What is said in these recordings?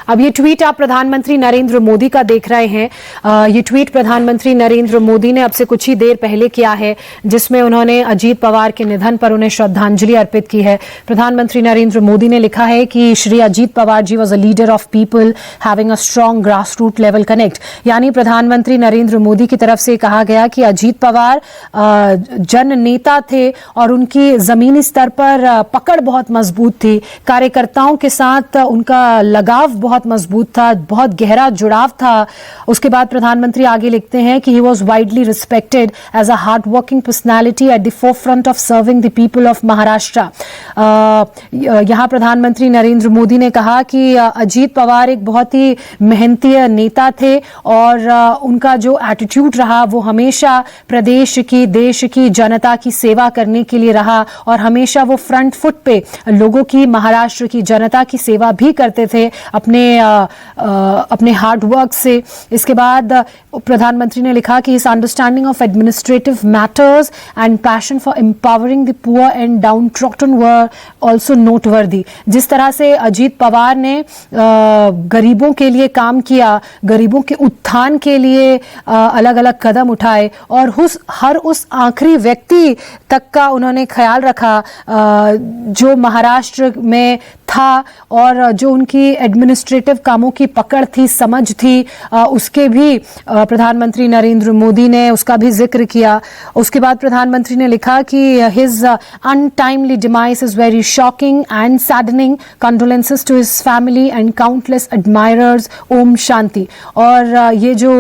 अब ये ट्वीट आप प्रधानमंत्री नरेंद्र मोदी का देख रहे हैं। ये ट्वीट प्रधानमंत्री नरेंद्र मोदी ने अब से कुछ ही देर पहले किया है, जिसमें उन्होंने अजीत पवार के निधन पर उन्हें श्रद्धांजलि अर्पित की है। प्रधानमंत्री नरेंद्र मोदी ने लिखा है कि Shri Ajit Pawar ji was a leader of people having a strong grass root level connect. यानी प्रधानमंत्री नरेंद्र मोदी की तरफ से कहा गया कि अजीत पवार जन नेता थे और उनकी जमीनी स्तर पर पकड़ बहुत मजबूत थी। कार्यकर्ताओं के साथ उनका लगाव बहुत मजबूत था, बहुत गहरा जुड़ाव था। उसके बाद प्रधानमंत्री आगे लिखते हैं कि he was widely respected as a hard working personality at the forefront of serving the people of Maharashtra. यहां प्रधानमंत्री नरेंद्र मोदी ने कहा कि अजीत पवार एक बहुत ही मेहनती नेता थे और उनका जो एटीट्यूड रहा वो हमेशा प्रदेश की, देश की जनता की सेवा करने के लिए रहा और हमेशा वो फ्रंट फुट पे लोगों की, महाराष्ट्र की जनता की सेवा भी करते थे अपने हार्ड वर्क से। इसके बाद प्रधानमंत्री ने लिखा कि his understanding of administrative matters and passion for empowering the poor and downtrodden were also noteworthy. जिस तरह से अजीत पवार ने गरीबों के लिए काम किया, गरीबों के उत्थान के लिए अलग अलग कदम उठाए और हर उस आखिरी व्यक्ति तक का उन्होंने ख्याल रखा जो महाराष्ट्र में था और जो उनकी एडमिनिस्ट्रेटिव कामों की पकड़ थी, समझ थी, उसके भी प्रधानमंत्री नरेंद्र मोदी ने उसका भी जिक्र किया। उसके बाद प्रधानमंत्री ने लिखा कि his untimely demise is very shocking and saddening, condolences to his family and countless admirers, ओम शांति। और ये जो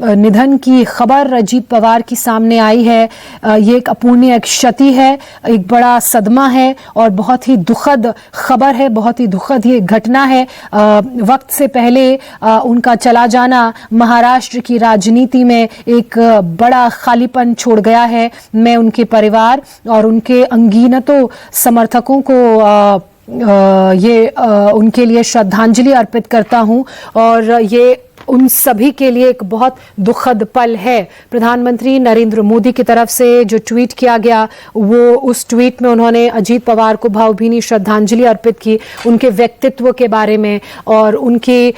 निधन की खबर अजीत पवार की सामने आई है, ये एक अपूर्णीय क्षति है, एक बड़ा सदमा है और बहुत ही दुखद खबर है, बहुत ही दुखद ये घटना है। वक्त से पहले उनका चला जाना महाराष्ट्र की राजनीति में एक बड़ा खालीपन छोड़ गया है। मैं उनके परिवार और उनके अनगिनतों समर्थकों को उनके लिए श्रद्धांजलि अर्पित करता हूं और ये उन सभी के लिए एक बहुत दुखद पल है। प्रधानमंत्री नरेंद्र मोदी की तरफ से जो ट्वीट किया गया, वो उस ट्वीट में उन्होंने अजीत पवार को भावभीनी श्रद्धांजलि अर्पित की, उनके व्यक्तित्व के बारे में और उनकी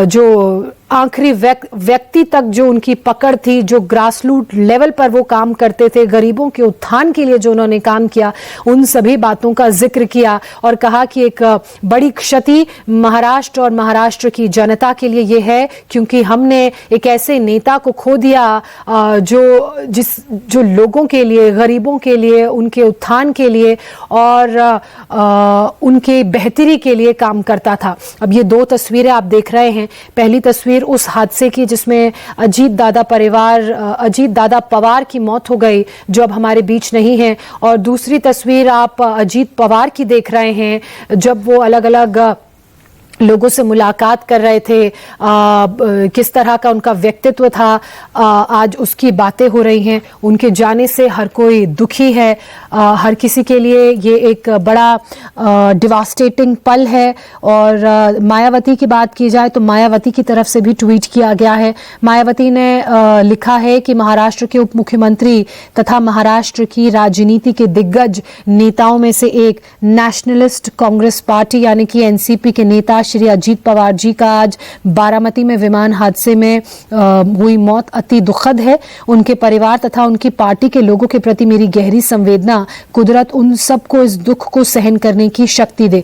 जो आखिरी व्यक्ति तक जो उनकी पकड़ थी, जो ग्रासरूट लेवल पर वो काम करते थे, गरीबों के उत्थान के लिए जो उन्होंने काम किया, उन सभी बातों का जिक्र किया और कहा कि एक बड़ी क्षति महाराष्ट्र और महाराष्ट्र की जनता के लिए ये है क्योंकि हमने एक ऐसे नेता को खो दिया जो लोगों के लिए, गरीबों के लिए, उनके उत्थान के लिए और उनके बेहतरी के लिए काम करता था। अब ये दो तस्वीरें आप देख रहे हैं। पहली तस्वीर उस हादसे की जिसमें अजीत दादा पवार की मौत हो गई, जो अब हमारे बीच नहीं है, और दूसरी तस्वीर आप अजीत पवार की देख रहे हैं जब वो अलग अलग लोगों से मुलाकात कर रहे थे, किस तरह का उनका व्यक्तित्व था। आज उसकी बातें हो रही हैं। उनके जाने से हर कोई दुखी है, हर किसी के लिए ये एक बड़ा डिवास्टेटिंग पल है। और मायावती की बात की जाए तो मायावती की तरफ से भी ट्वीट किया गया है। मायावती ने लिखा है कि महाराष्ट्र के उप मुख्यमंत्री तथा महाराष्ट्र की राजनीति के दिग्गज नेताओं में से एक नेशनलिस्ट कांग्रेस पार्टी यानी कि एनसीपी के नेता श्री अजीत पवार जी का आज बारामती में विमान हादसे में हुई मौत अति दुखद है। उनके परिवार तथा उनकी पार्टी के लोगों के प्रति मेरी गहरी संवेदना। कुदरत उन सबको इस दुख को सहन करने की शक्ति दे।